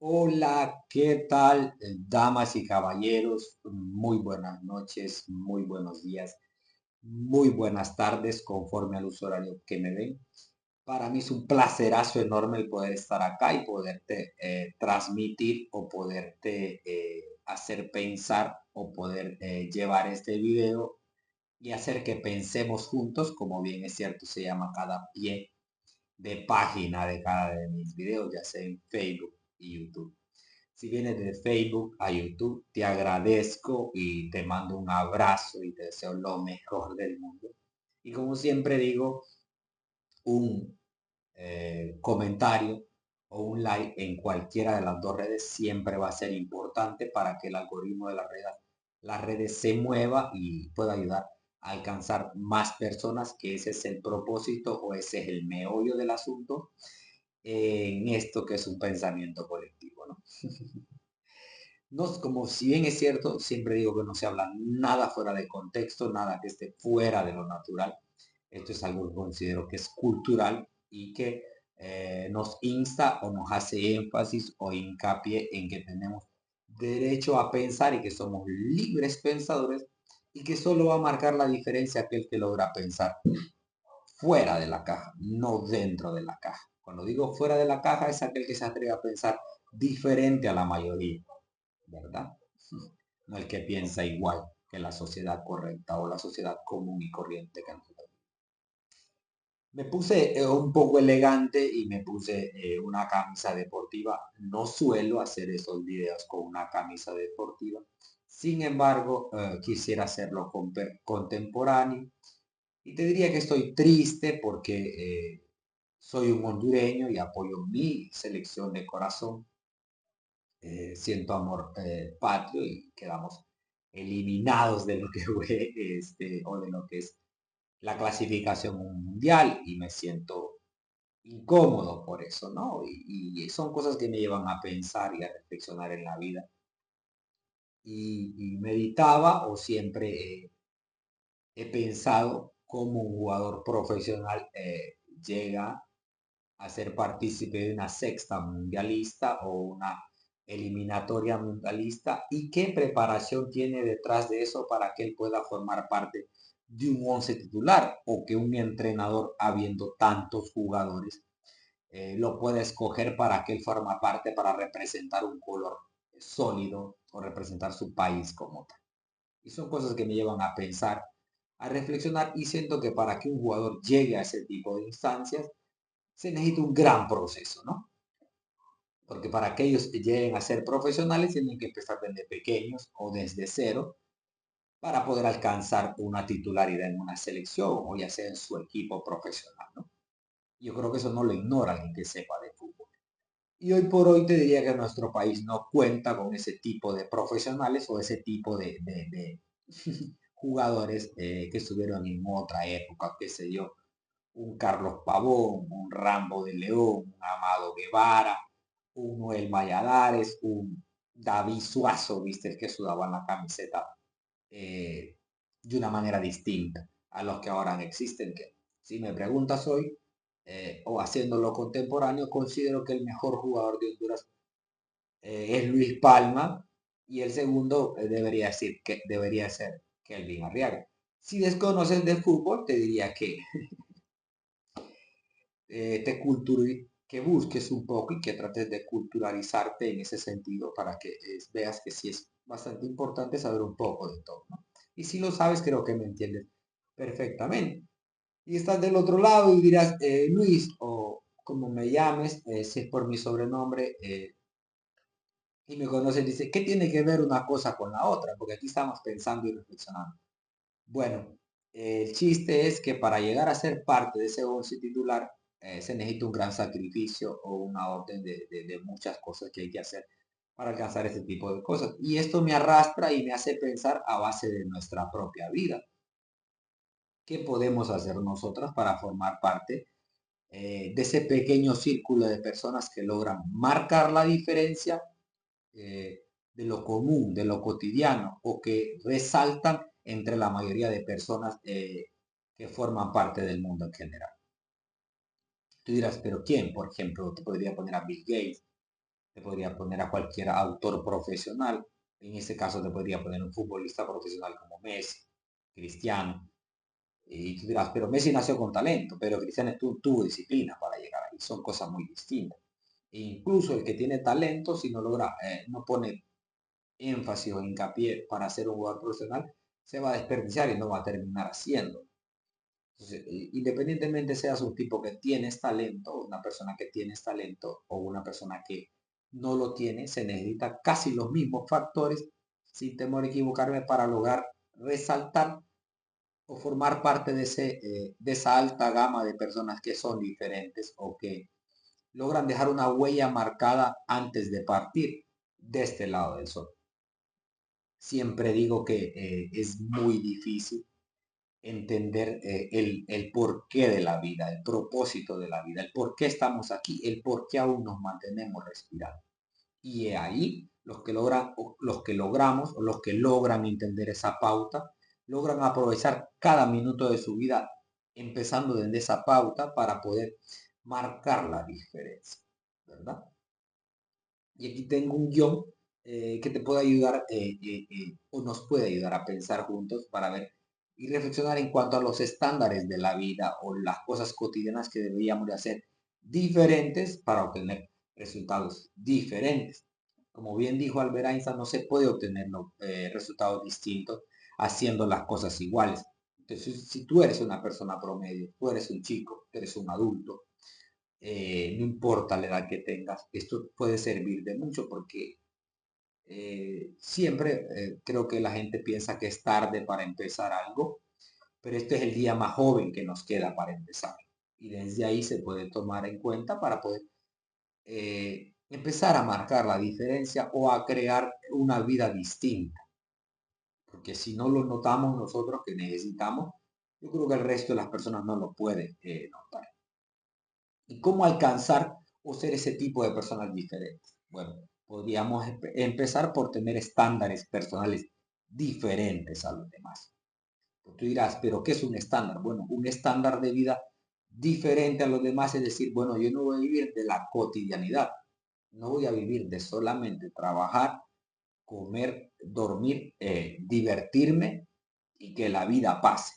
Hola, ¿qué tal, damas y caballeros? Muy buenas noches, muy buenos días, muy buenas tardes, conforme al uso horario que me ven. Para mí es un placerazo enorme el poder estar acá y poderte transmitir o poderte hacer pensar o poder llevar este video y hacer que pensemos juntos, como bien es cierto, se llama cada pie de página de cada de mis videos, ya sea en Facebook y YouTube. Si vienes de Facebook a YouTube, te agradezco y te mando un abrazo y te deseo lo mejor del mundo. Y como siempre digo, un comentario o un like en cualquiera de las dos redes siempre va a ser importante para que el algoritmo de las redes se mueva y pueda ayudar a alcanzar más personas, que ese es el propósito o ese es el meollo del asunto en esto que es un pensamiento colectivo, ¿no? No, como si bien es cierto, siempre digo que no se habla nada fuera de contexto, nada que esté fuera de lo natural. Esto es algo que considero que es cultural y que nos insta o nos hace énfasis o hincapié en que tenemos derecho a pensar y que somos libres pensadores y que solo va a marcar la diferencia aquel que logra pensar fuera de la caja, no dentro de la caja. Cuando digo fuera de la caja es aquel que se atreve a pensar diferente a la mayoría, ¿verdad? No el que piensa igual que la sociedad correcta o la sociedad común y corriente que nosotros. Me puse un poco elegante y me puse una camisa deportiva. No suelo hacer esos videos con una camisa deportiva. Sin embargo, quisiera hacerlo contemporáneo. Y te diría que estoy triste porque soy un hondureño y apoyo mi selección de corazón. Siento amor patrio y quedamos eliminados de lo que fue o de lo que es la clasificación mundial y me siento incómodo por eso, ¿no? Y son cosas que me llevan a pensar y a reflexionar en la vida. Y meditaba o siempre he pensado cómo un jugador profesional llega a ser partícipe de una sexta mundialista o una eliminatoria mundialista y qué preparación tiene detrás de eso para que él pueda formar parte de un once titular o que un entrenador, habiendo tantos jugadores, lo pueda escoger para que él forma parte para representar un color sólido o representar su país como tal. Y son cosas que me llevan a pensar, a reflexionar y siento que para que un jugador llegue a ese tipo de instancias, se necesita un gran proceso, ¿no? Porque para que ellos lleguen a ser profesionales tienen que empezar desde pequeños o desde cero para poder alcanzar una titularidad en una selección o ya sea en su equipo profesional, ¿no? Yo creo que eso no lo ignora alguien que sepa de fútbol. Y hoy por hoy te diría que nuestro país no cuenta con ese tipo de profesionales o ese tipo de jugadores que estuvieron en otra época, qué sé yo, un Carlos Pavón, un Rambo de León, un Amado Guevara, un Noel Valladares, un David Suazo, viste, el que sudaban la camiseta de una manera distinta a los que ahora existen. Que si me preguntas hoy, o haciéndolo contemporáneo, considero que el mejor jugador de Honduras es Luis Palma y el segundo debería ser Kelvin Arriaga. Si desconoces de fútbol, te diría que que busques un poco y que trates de culturalizarte en ese sentido para que veas que sí es bastante importante saber un poco de todo, ¿no? Y si lo sabes, creo que me entiendes perfectamente. Y estás del otro lado y dirás, Luis, o como me llames, si es por mi sobrenombre, y me conoces, dice, ¿qué tiene que ver una cosa con la otra? Porque aquí estamos pensando y reflexionando. Bueno, el chiste es que para llegar a ser parte de ese once titular se necesita un gran sacrificio o una orden de muchas cosas que hay que hacer para alcanzar este tipo de cosas. Y esto me arrastra y me hace pensar a base de nuestra propia vida. ¿Qué podemos hacer nosotras para formar parte de ese pequeño círculo de personas que logran marcar la diferencia de lo común, de lo cotidiano, o que resaltan entre la mayoría de personas que forman parte del mundo en general? Tú dirás, pero ¿quién? Por ejemplo, te podría poner a Bill Gates, te podría poner a cualquier autor profesional. En ese caso te podría poner un futbolista profesional como Messi, Cristiano. Y tú dirás, pero Messi nació con talento, pero Cristiano tuvo disciplina para llegar ahí. Son cosas muy distintas. E incluso el que tiene talento, si no logra, no pone énfasis o hincapié para ser un jugador profesional, se va a desperdiciar y no va a terminar haciendo. Entonces, independientemente seas un tipo que tienes talento, una persona que tienes talento o una persona que no lo tiene, se necesita casi los mismos factores, sin temor a equivocarme, para lograr resaltar o formar parte de esa alta gama de personas que son diferentes o que logran dejar una huella marcada antes de partir de este lado del sol. Siempre digo que es muy difícil entender el porqué de la vida, el propósito de la vida, el por qué estamos aquí, el por qué aún nos mantenemos respirando. Y ahí los que logramos o los que logran entender esa pauta, logran aprovechar cada minuto de su vida empezando desde esa pauta para poder marcar la diferencia, ¿verdad? Y aquí tengo un guión que te puede ayudar o nos puede ayudar a pensar juntos para ver y reflexionar en cuanto a los estándares de la vida o las cosas cotidianas que deberíamos de hacer diferentes para obtener resultados diferentes. Como bien dijo Albert Einstein, no se puede obtener resultados distintos haciendo las cosas iguales. Entonces, si tú eres una persona promedio, tú eres un chico, tú eres un adulto, no importa la edad que tengas, esto puede servir de mucho porque siempre creo que la gente piensa que es tarde para empezar algo, pero este es el día más joven que nos queda para empezar. Y desde ahí se puede tomar en cuenta para poder empezar a marcar la diferencia o a crear una vida distinta. Porque si no lo notamos nosotros que necesitamos, yo creo que el resto de las personas no lo pueden notar. ¿Y cómo alcanzar o ser ese tipo de personas diferentes? Bueno, podríamos empezar por tener estándares personales diferentes a los demás. Pues tú dirás, ¿pero qué es un estándar? Bueno, un estándar de vida diferente a los demás es decir, bueno, yo no voy a vivir de la cotidianidad, no voy a vivir de solamente trabajar, comer, dormir, divertirme y que la vida pase.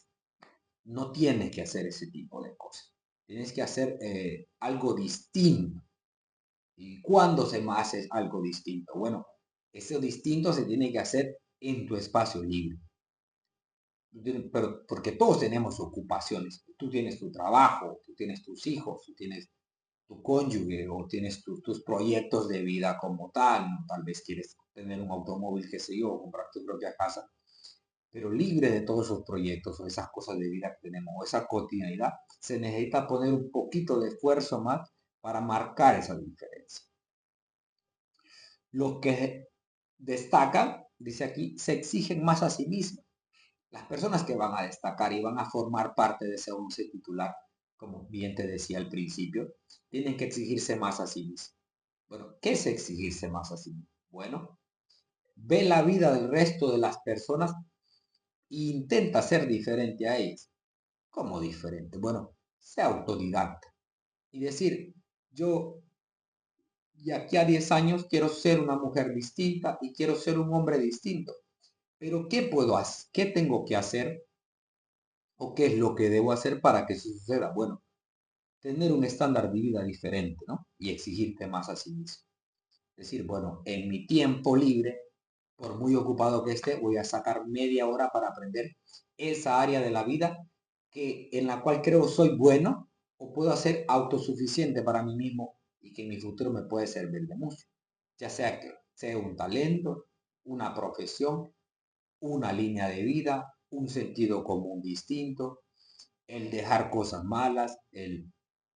No tienes que hacer ese tipo de cosas. Tienes que hacer algo distinto. ¿Y cuándo se hace algo distinto? Bueno, eso distinto se tiene que hacer en tu espacio libre. Pero porque todos tenemos ocupaciones. Tú tienes tu trabajo, tú tienes tus hijos, tú tienes tu cónyuge o tienes tus proyectos de vida como tal. ¿No? Tal vez quieres tener un automóvil, qué sé yo, comprar tu propia casa, pero libre de todos esos proyectos o esas cosas de vida que tenemos, o esa cotidianidad, se necesita poner un poquito de esfuerzo más para marcar esa diferencia. Los que destacan, dice aquí, se exigen más a sí mismos. Las personas que van a destacar y van a formar parte de ese once titular, como bien te decía al principio, tienen que exigirse más a sí mismos. Bueno, ¿qué es exigirse más a sí mismos? Bueno, ve la vida del resto de las personas e intenta ser diferente a ellas. ¿Cómo diferente? Bueno, sea autodidacta y decir, yo de aquí a 10 años quiero ser una mujer distinta y quiero ser un hombre distinto. Pero ¿qué puedo hacer? ¿Qué tengo que hacer? ¿O qué es lo que debo hacer para que eso suceda? Bueno, tener un estándar de vida diferente, ¿no? Y exigirte más a sí mismo. Es decir, bueno, en mi tiempo libre, por muy ocupado que esté, voy a sacar media hora para aprender esa área de la vida en la cual creo soy bueno o puedo ser autosuficiente para mí mismo y que en mi futuro me puede servir de mucho. Ya sea que sea un talento, una profesión, una línea de vida, un sentido común distinto, el dejar cosas malas, el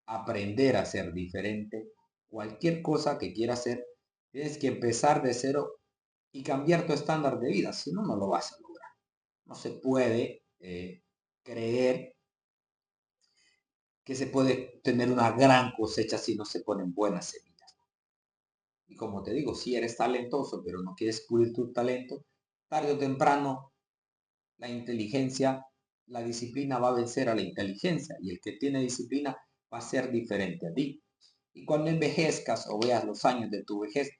aprender a ser diferente, cualquier cosa que quieras hacer, tienes que empezar de cero y cambiar tu estándar de vida, si no, no lo vas a lograr. No se puede creer que se puede tener una gran cosecha si no se ponen buenas semillas. Y como te digo, si eres talentoso, pero no quieres pulir tu talento, tarde o temprano la inteligencia, la disciplina va a vencer a la inteligencia y el que tiene disciplina va a ser diferente a ti. Y cuando envejezcas o veas los años de tu vejez,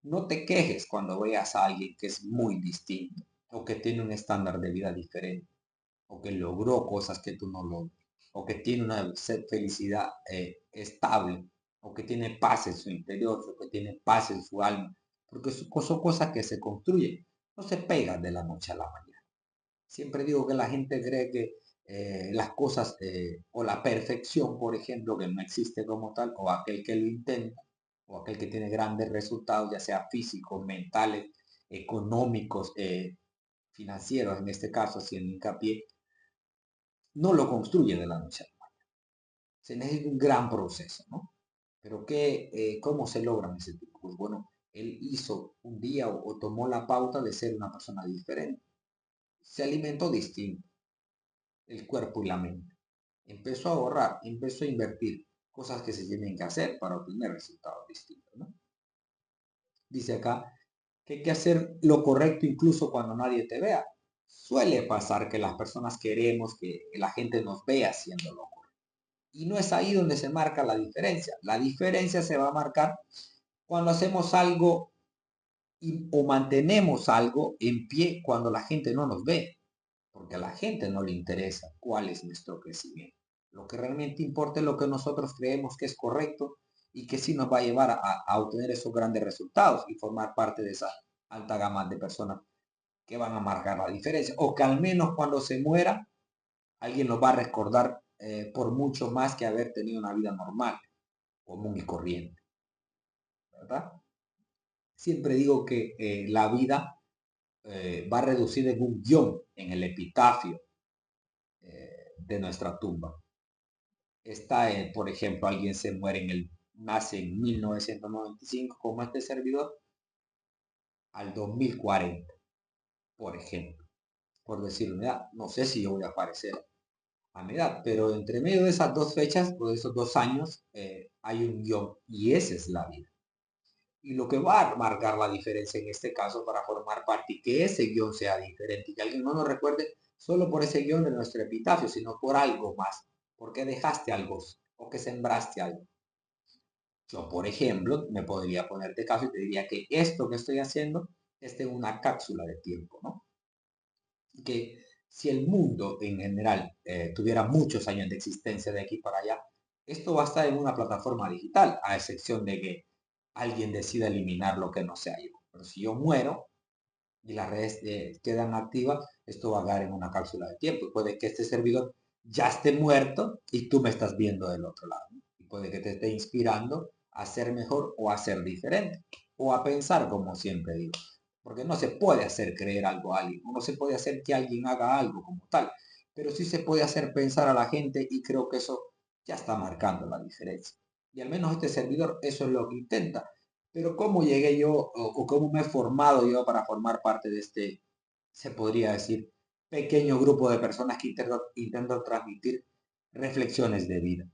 no te quejes cuando veas a alguien que es muy distinto o que tiene un estándar de vida diferente o que logró cosas que tú no logras o que tiene una felicidad estable o que tiene paz en su interior o que tiene paz en su alma, porque son cosas que se construyen, no se pegan de la noche a la mañana. Siempre digo que la gente cree que las cosas o la perfección, por ejemplo, que no existe como tal, o aquel que lo intenta, o aquel que tiene grandes resultados, ya sea físicos, mentales, económicos, financieros, en este caso, haciendo hincapié, no lo construye de la noche a la mañana. Se necesita un gran proceso, ¿no? Pero ¿cómo se logran ese tipo? Pues bueno, él hizo un día o tomó la pauta de ser una persona diferente. Se alimentó distinto el cuerpo y la mente. Empezó a ahorrar, empezó a invertir, cosas que se tienen que hacer para obtener resultados distintos, ¿no? Dice acá que hay que hacer lo correcto incluso cuando nadie te vea. Suele pasar que las personas queremos que la gente nos vea haciendo lo correcto. Y no es ahí donde se marca la diferencia. La diferencia se va a marcar cuando hacemos algo o mantenemos algo en pie cuando la gente no nos ve, porque a la gente no le interesa cuál es nuestro crecimiento. Lo que realmente importa es lo que nosotros creemos que es correcto y que sí nos va a llevar a obtener esos grandes resultados y formar parte de esa alta gama de personas que van a marcar la diferencia. O que al menos cuando se muera, alguien lo va a recordar por mucho más que haber tenido una vida normal, común y corriente, ¿verdad? Siempre digo que la vida va a reducir en un guión en el epitafio de nuestra tumba. Está, por ejemplo, alguien se muere nace en 1995 como este servidor al 2040, por ejemplo, por decir una edad. No sé si yo voy a aparecer a mi edad, pero entre medio de esas dos fechas o de esos 2 años hay un guión y esa es la vida. Y lo que va a marcar la diferencia en este caso para formar parte y que ese guión sea diferente y que alguien no nos recuerde solo por ese guión de nuestro epitafio, sino por algo más, porque dejaste algo o que sembraste algo. Yo, por ejemplo, me podría poner de caso y te diría que esto que estoy haciendo es de una cápsula de tiempo, ¿no? Que si el mundo en general tuviera muchos años de existencia de aquí para allá, esto va a estar en una plataforma digital, a excepción de que alguien decida eliminar lo que no sea yo. Pero si yo muero y las redes quedan activas, esto va a quedar en una cápsula de tiempo. Y puede que este servidor ya esté muerto y tú me estás viendo del otro lado, ¿no? Y puede que te esté inspirando a ser mejor o a ser diferente o a pensar como siempre digo. Porque no se puede hacer creer algo a alguien, no se puede hacer que alguien haga algo como tal, pero sí se puede hacer pensar a la gente y creo que eso ya está marcando la diferencia. Y al menos este servidor eso es lo que intenta. Pero ¿cómo llegué yo o cómo me he formado yo para formar parte de este, se podría decir, pequeño grupo de personas que intento transmitir reflexiones de vida?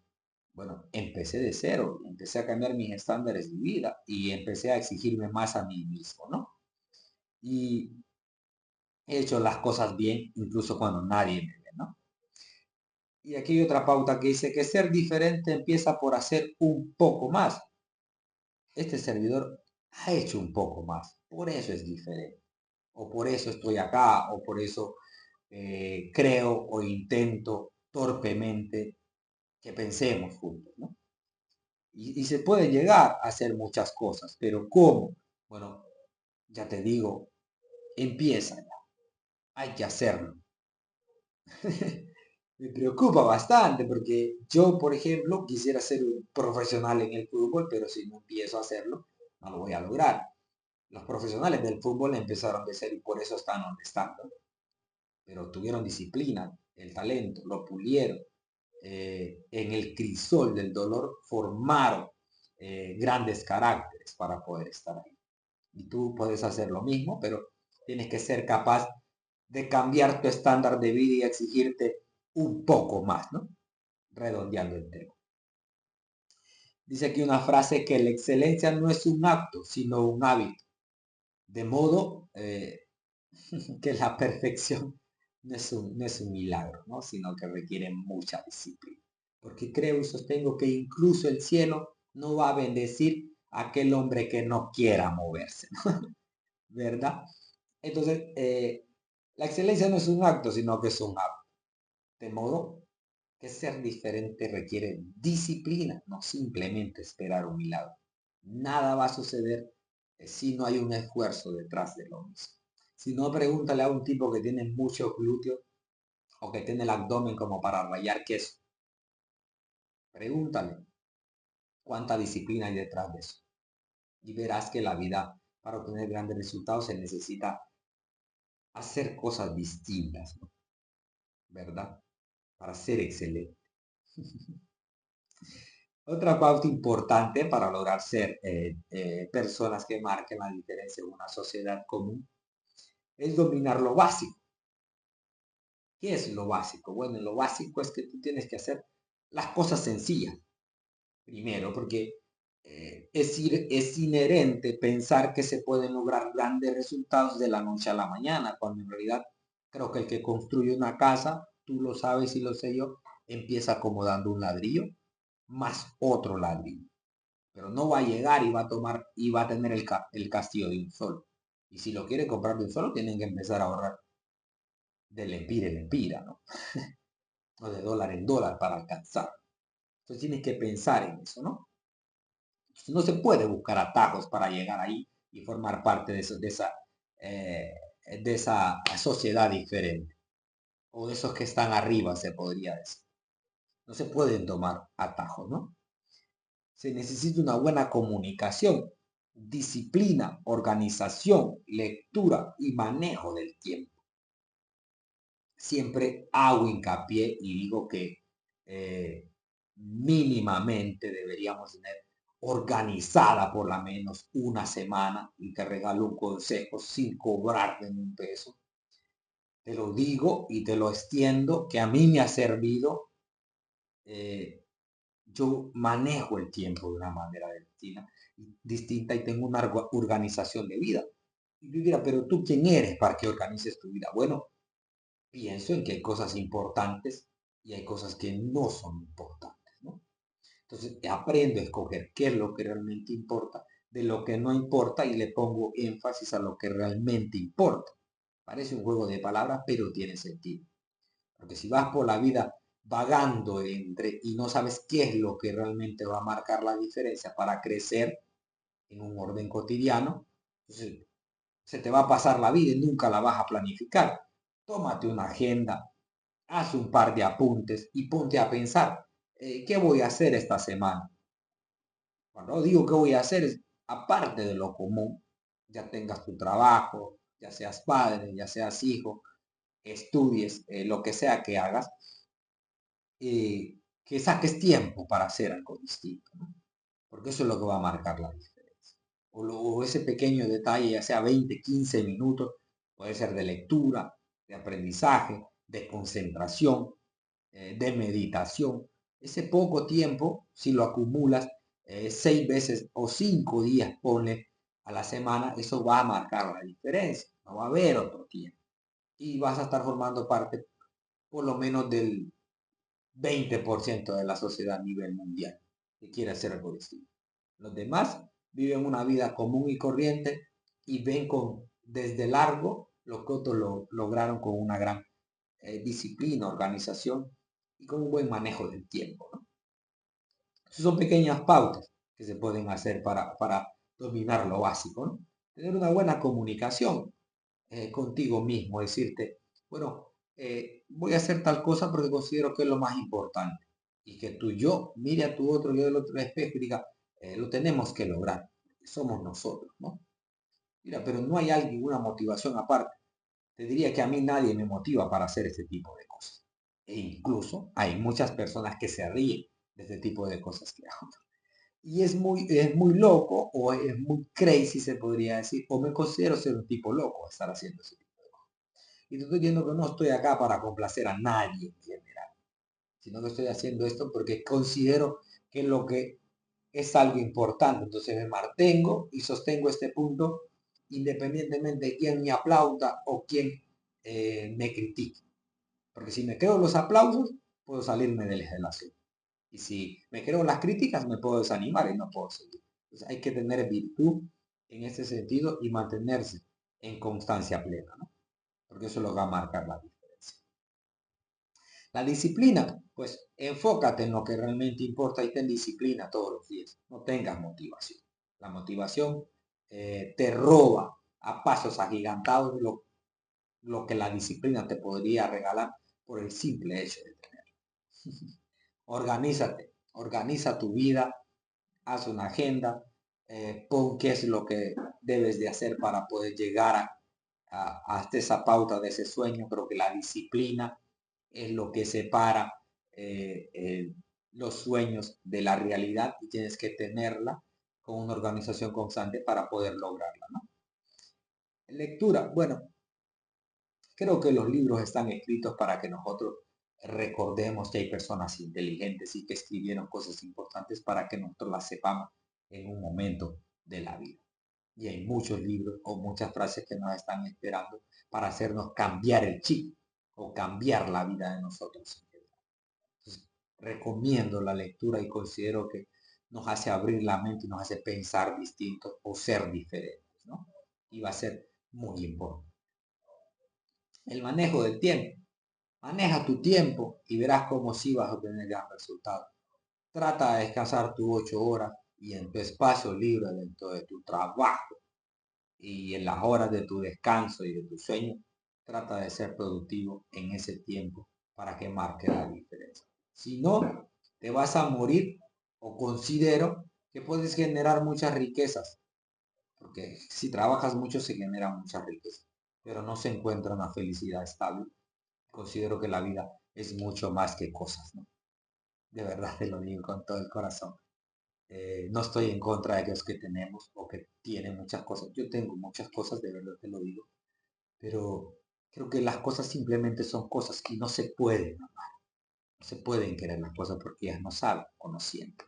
Bueno, empecé de cero, empecé a cambiar mis estándares de vida y empecé a exigirme más a mí mismo, ¿no? Y he hecho las cosas bien incluso cuando nadie me ve, ¿no? Y aquí hay otra pauta que dice que ser diferente empieza por hacer un poco más. Este servidor ha hecho un poco más, por eso es diferente. O por eso estoy acá, o por eso creo o intento torpemente que pensemos juntos, ¿no? Y se puede llegar a hacer muchas cosas, pero ¿cómo? Bueno, ya te digo, empieza ya, hay que hacerlo. Me preocupa bastante porque yo, por ejemplo, quisiera ser un profesional en el fútbol, pero si no empiezo a hacerlo, no lo voy a lograr. Los profesionales del fútbol empezaron de ser y por eso están donde están, ¿no? Pero tuvieron disciplina, el talento, lo pulieron. En el crisol del dolor formaron grandes caracteres para poder estar ahí. Y tú puedes hacer lo mismo, pero tienes que ser capaz de cambiar tu estándar de vida y exigirte un poco más, ¿no? Redondeando el tema. Dice aquí una frase que la excelencia no es un acto, sino un hábito. De modo que la perfección no es un milagro, ¿no? Sino que requiere mucha disciplina. Porque creo y sostengo que incluso el cielo no va a bendecir a aquel hombre que no quiera moverse, ¿verdad? Entonces, la excelencia no es un acto, sino que es un hábito. De modo que ser diferente requiere disciplina, no simplemente esperar un milagro. Nada va a suceder si no hay un esfuerzo detrás de lo mismo. Si no, pregúntale a un tipo que tiene muchos glúteos o que tiene el abdomen como para rayar queso. Pregúntale cuánta disciplina hay detrás de eso. Y verás que la vida, para obtener grandes resultados, se necesita hacer cosas distintas, ¿no? ¿Verdad? Para ser excelente. Otra pauta importante para lograr ser personas que marquen la diferencia en una sociedad común es dominar lo básico. ¿Qué es lo básico? Bueno, lo básico es que tú tienes que hacer las cosas sencillas. Primero, porque es inherente pensar que se pueden lograr grandes resultados de la noche a la mañana, cuando en realidad creo que el que construye una casa, tú lo sabes y lo sé yo, empieza acomodando un ladrillo más otro ladrillo. Pero no va a llegar y va a tomar y va a tener el castillo de un solo. Y si lo quiere comprar de un solo, tienen que empezar a ahorrar de empira, ¿no? O de dólar en dólar para alcanzar. Entonces tienes que pensar en eso, ¿no? No se puede buscar atajos para llegar ahí y formar parte eh, de esa sociedad diferente. O de esos que están arriba, se podría decir. No se pueden tomar atajos, ¿no? Se necesita una buena comunicación, disciplina, organización, lectura y manejo del tiempo. Siempre hago hincapié y digo que mínimamente deberíamos tener organizada por lo menos una semana, y te regalo un consejo sin cobrarte ni un peso. Te lo digo y te lo extiendo, que a mí me ha servido. eh, yo manejo el tiempo de una manera distinta y tengo una organización de vida. Y tú dirás, pero tú quién eres para que organices tu vida. Bueno, pienso en que hay cosas importantes y hay cosas que no son importantes, ¿no? Entonces aprendo a escoger qué es lo que realmente importa de lo que no importa y le pongo énfasis a lo que realmente importa. Parece un juego de palabras, pero tiene sentido. Porque si vas por la vida vagando entre y no sabes qué es lo que realmente va a marcar la diferencia para crecer en un orden cotidiano, entonces se te va a pasar la vida y nunca la vas a planificar. Tómate una agenda, haz un par de apuntes y ponte a pensar, ¿qué voy a hacer esta semana? Cuando digo qué voy a hacer es, aparte de lo común, ya tengas tu trabajo, ya seas padre, ya seas hijo, estudies, lo que sea que hagas, que saques tiempo para hacer algo distinto, ¿no? Porque eso es lo que va a marcar la diferencia. O ese pequeño detalle, ya sea 20, 15 minutos, puede ser de lectura, de aprendizaje, de concentración, de meditación. Ese poco tiempo, si lo acumulas 6 veces o 5 días, pone a la semana, eso va a marcar la diferencia. No va a haber otro tiempo. Y vas a estar formando parte por lo menos del 20% de la sociedad a nivel mundial que quiere hacer algo distinto. Los demás viven una vida común y corriente y ven desde largo lo que otros lograron con una gran disciplina, organización y con un buen manejo del tiempo, ¿no? Son pequeñas pautas que se pueden hacer para dominar lo básico, ¿no? Tener una buena comunicación contigo mismo, decirte, bueno, voy a hacer tal cosa porque considero que es lo más importante. Y que tu yo mire a tu otro yo del otro espejo y diga, lo tenemos que lograr, somos nosotros, ¿no? Mira, pero no hay alguien, una motivación aparte. Te diría que a mí nadie me motiva para hacer este tipo de cosas. E incluso hay muchas personas que se ríen de este tipo de cosas que hago. Y es muy loco o es muy crazy, se podría decir, o me considero ser un tipo loco estar haciendo ese tipo de cosas. Y te estoy diciendo que no estoy acá para complacer a nadie en general, sino que estoy haciendo esto porque considero que lo que es algo importante. Entonces me mantengo y sostengo este punto independientemente de quién me aplauda o quién me critique. Porque si me creo los aplausos, puedo salirme de la relación. Y si me creo las críticas, me puedo desanimar y no puedo seguir. Entonces hay que tener virtud en ese sentido y mantenerse en constancia plena, ¿no? Porque eso lo va a marcar la diferencia. La disciplina, pues enfócate en lo que realmente importa y ten disciplina todos los días. No tengas motivación. La motivación te roba a pasos agigantados lo que la disciplina te podría regalar por el simple hecho de tener. Organízate, organiza tu vida, haz una agenda, pon qué es lo que debes de hacer para poder llegar hasta esa pauta de ese sueño. Creo que la disciplina es lo que separa los sueños de la realidad y tienes que tenerla con una organización constante para poder lograrla, ¿no? Lectura, bueno, creo que los libros están escritos para que nosotros recordemos que hay personas inteligentes y que escribieron cosas importantes para que nosotros las sepamos en un momento de la vida. Y hay muchos libros o muchas frases que nos están esperando para hacernos cambiar el chip o cambiar la vida de nosotros. Entonces, recomiendo la lectura y considero que nos hace abrir la mente y nos hace pensar distintos o ser diferentes, ¿no? Y va a ser muy importante. El manejo del tiempo. Maneja tu tiempo y verás cómo sí vas a obtener gran resultado. Trata de descansar tus 8 horas y en tu espacio libre dentro de tu trabajo y en las horas de tu descanso y de tu sueño, trata de ser productivo en ese tiempo para que marque la diferencia. Si no, te vas a morir o considero que puedes generar muchas riquezas, porque si trabajas mucho se genera mucha riqueza, pero no se encuentra una felicidad estable. Considero que la vida es mucho más que cosas, ¿no? De verdad te lo digo con todo el corazón. No estoy en contra de aquellos que tenemos o que tienen muchas cosas. Yo tengo muchas cosas, de verdad te lo digo, pero creo que las cosas simplemente son cosas y no se pueden amar. No se pueden querer las cosas porque ellas no saben o no sienten.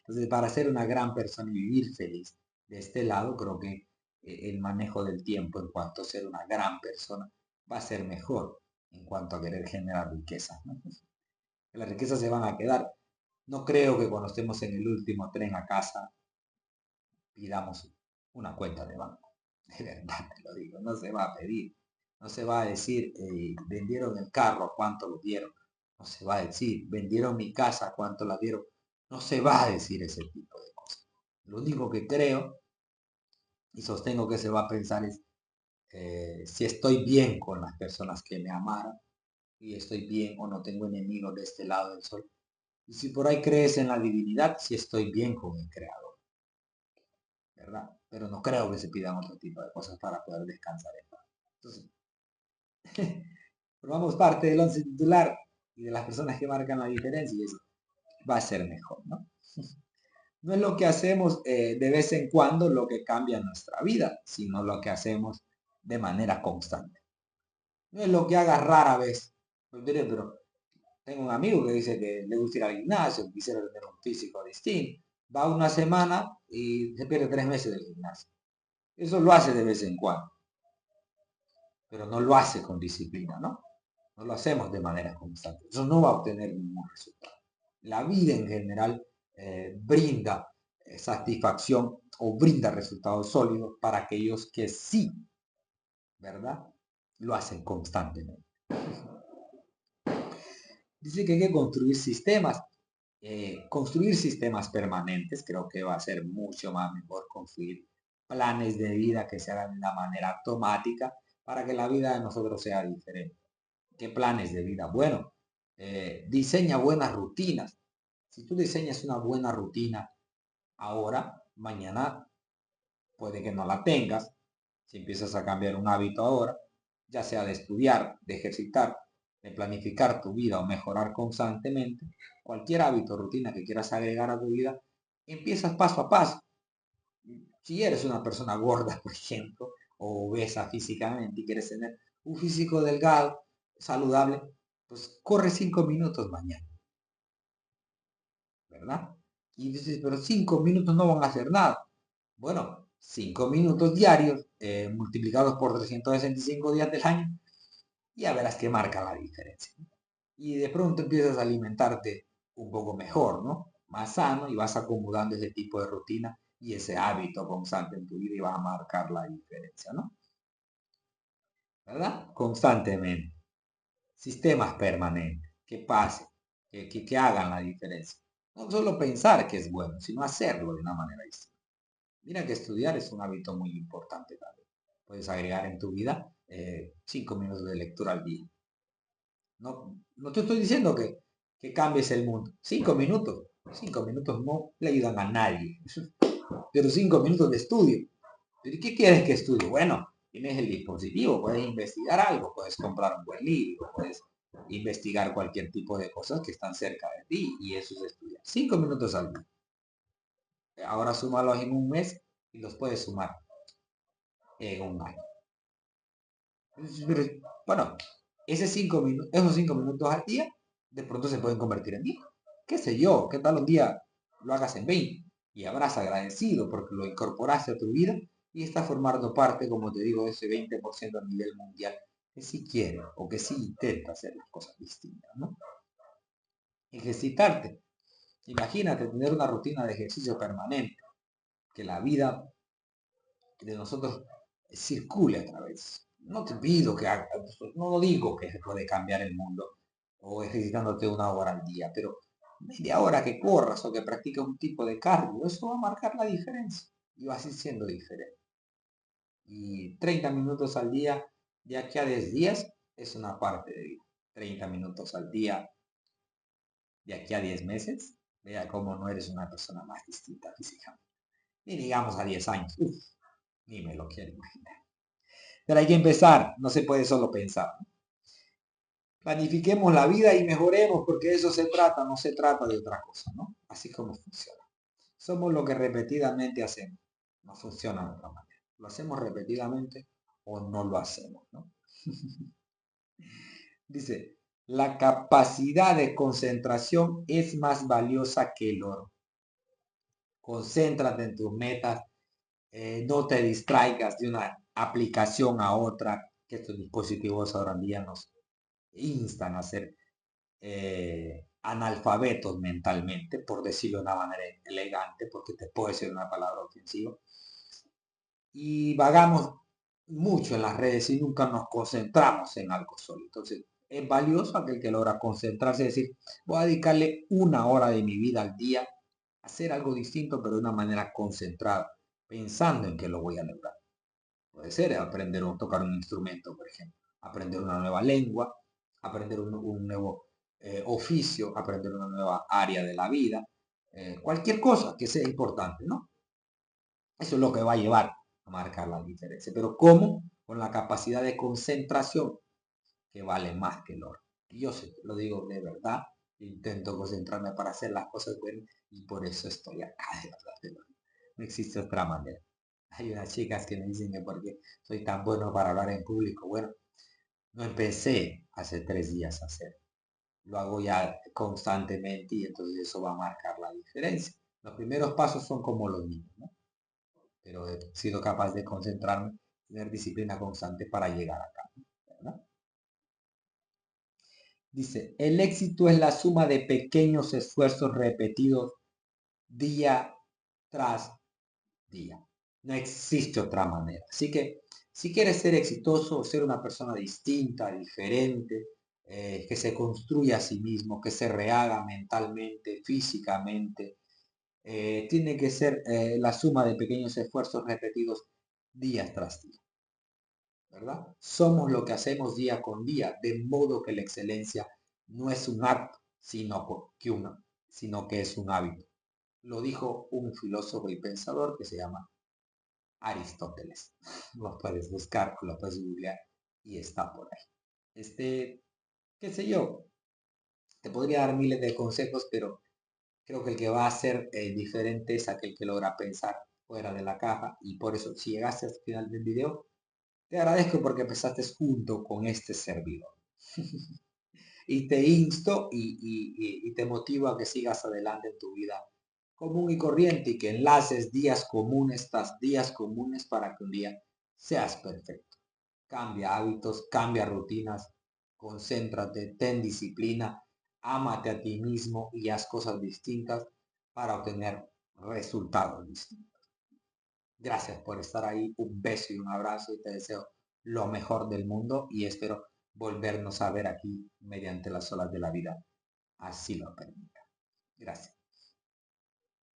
Entonces, para ser una gran persona y vivir feliz de este lado, creo que el manejo del tiempo en cuanto a ser una gran persona va a ser mejor en cuanto a querer generar riqueza, ¿no? Las riquezas se van a quedar. No creo que cuando estemos en el último tren a casa pidamos una cuenta de banco. De verdad te lo digo, no se va a pedir. No se va a decir, vendieron el carro, ¿cuánto lo dieron? No se va a decir, vendieron mi casa, ¿cuánto la dieron? No se va a decir ese tipo de cosas. Lo único que creo y sostengo que se va a pensar es si estoy bien con las personas que me amaron y estoy bien o no tengo enemigos de este lado del sol. Y si por ahí crees en la divinidad, si estoy bien con el creador, ¿verdad? Pero no creo que se pidan otro tipo de cosas para poder descansar en paz. Entonces, formamos parte del once titular y de las personas que marcan la diferencia y eso va a ser mejor, ¿no? No es lo que hacemos de vez en cuando lo que cambia nuestra vida, sino lo que hacemos de manera constante. No es lo que hagas rara vez. Pues diré, pero tengo un amigo que dice que le gusta ir al gimnasio, quisiera tener un físico distinto. Va una semana y se pierde 3 meses del gimnasio. Eso lo hace de vez en cuando, pero no lo hace con disciplina, ¿no? No lo hacemos de manera constante. Eso no va a obtener ningún resultado. La vida en general brinda satisfacción o brinda resultados sólidos para aquellos que sí, ¿verdad? Lo hacen constantemente. Dice que hay que construir sistemas permanentes. Creo que va a ser mucho más mejor construir planes de vida que se hagan de una manera automática para que la vida de nosotros sea diferente. ¿Qué planes de vida? Bueno, diseña buenas rutinas. Si tú diseñas una buena rutina ahora, mañana puede que no la tengas. Si empiezas a cambiar un hábito ahora, ya sea de estudiar, de ejercitar, de planificar tu vida o mejorar constantemente, cualquier hábito, rutina que quieras agregar a tu vida, empiezas paso a paso. Si eres una persona gorda, por ejemplo, o obesa físicamente y quieres tener un físico delgado, saludable, pues corre 5 minutos mañana, ¿verdad? Y dices, pero 5 minutos no van a hacer nada. Bueno, 5 minutos diarios multiplicados por 365 días del año, ya verás que marca la diferencia. Y de pronto empiezas a alimentarte un poco mejor, ¿no? Más sano y vas acomodando ese tipo de rutina y ese hábito constante en tu vida y va a marcar la diferencia, ¿no? ¿Verdad? Constantemente. Sistemas permanentes, que pase, que hagan la diferencia. No solo pensar que es bueno, sino hacerlo de una manera distinta. Mira que estudiar es un hábito muy importante también. Puedes agregar en tu vida 5 minutos de lectura al día. No, no te estoy diciendo que cambies el mundo. 5 minutos. 5 minutos no le ayudan a nadie. Pero 5 minutos de estudio. ¿Pero qué quieres que estudie? Bueno, tienes el dispositivo, puedes investigar algo, puedes comprar un buen libro, puedes investigar cualquier tipo de cosas que están cerca de ti y eso es estudiar. 5 minutos al día. Ahora súmalos en un mes y los puedes sumar en un año. Pero, bueno, esos 5 minutos al día de pronto se pueden convertir en 10. ¿Qué sé yo? ¿Qué tal un día lo hagas en 20? Y habrás agradecido porque lo incorporaste a tu vida y está formando parte, como te digo, de ese 20% a nivel mundial que sí quiere o que sí intenta hacer las cosas distintas, ¿no? Ejercitarte. Imagínate tener una rutina de ejercicio permanente, que la vida de nosotros circule a través. No te pido que hagas, no digo que se puede cambiar el mundo o ejercitándote 1 hora al día, pero media hora que corras o que practiques un tipo de cardio, eso va a marcar la diferencia y vas a ir siendo diferente. Y 30 minutos al día, de aquí a 10 días, es una parte de vida. 30 minutos al día, de aquí a 10 meses, vea cómo no eres una persona más distinta físicamente. Ni digamos a 10 años, uf, ni me lo quiero imaginar. Pero hay que empezar, no se puede solo pensar. Planifiquemos la vida y mejoremos, porque de eso se trata, no se trata de otra cosa, ¿no? Así como funciona. Somos lo que repetidamente hacemos. No funciona de otra manera. Lo hacemos repetidamente o no lo hacemos, ¿no? Dice, la capacidad de concentración es más valiosa que el oro. Concéntrate en tus metas, no te distraigas de una aplicación a otra, que estos dispositivos ahora en día nos instan a ser analfabetos mentalmente, por decirlo de una manera elegante, porque te puede ser una palabra ofensiva. Y vagamos mucho en las redes y nunca nos concentramos en algo solo. Entonces, es valioso aquel que logra concentrarse y decir, voy a dedicarle 1 hora de mi vida al día a hacer algo distinto, pero de una manera concentrada, pensando en que lo voy a lograr. Puede ser aprender a tocar un instrumento, por ejemplo, aprender una nueva lengua, aprender un nuevo oficio, aprender una nueva área de la vida, cualquier cosa que sea importante, ¿no? Eso es lo que va a llevar a marcar la diferencia. Pero ¿cómo? Con la capacidad de concentración que vale más que el oro. Y yo sé, lo digo de verdad, intento concentrarme para hacer las cosas buenas y por eso estoy acá, de verdad, de verdad. No existe otra manera. Hay unas chicas que me dicen que porque soy tan bueno para hablar en público. Bueno, no empecé hace 3 días a hacer. Lo hago ya constantemente y entonces eso va a marcar la diferencia. Los primeros pasos son como los niños, ¿no? Pero he sido capaz de concentrarme, tener disciplina constante para llegar acá, ¿verdad? Dice, el éxito es la suma de pequeños esfuerzos repetidos día tras día. No existe otra manera. Así que si quieres ser exitoso, ser una persona distinta, diferente, que se construya a sí mismo, que se rehaga mentalmente, físicamente, tiene que ser la suma de pequeños esfuerzos repetidos día tras día, ¿verdad? Somos lo que hacemos día con día, de modo que la excelencia no es un acto, sino que es un hábito. Lo dijo un filósofo y pensador que se llama Aristóteles. Lo puedes buscar, lo puedes googlear y está por ahí. Qué sé yo, te podría dar miles de consejos, pero creo que el que va a ser diferente es aquel que logra pensar fuera de la caja y por eso si llegaste hasta el final del video, te agradezco porque empezaste junto con este servidor. Y te insto y te motivo a que sigas adelante en tu vida común y corriente y que enlaces días comunes tras días comunes para que un día seas perfecto. Cambia hábitos, cambia rutinas, concéntrate, ten disciplina, ámate a ti mismo y haz cosas distintas para obtener resultados distintos. Gracias por estar ahí. Un beso y un abrazo y te deseo lo mejor del mundo y espero volvernos a ver aquí mediante las olas de la vida. Así lo permita. Gracias.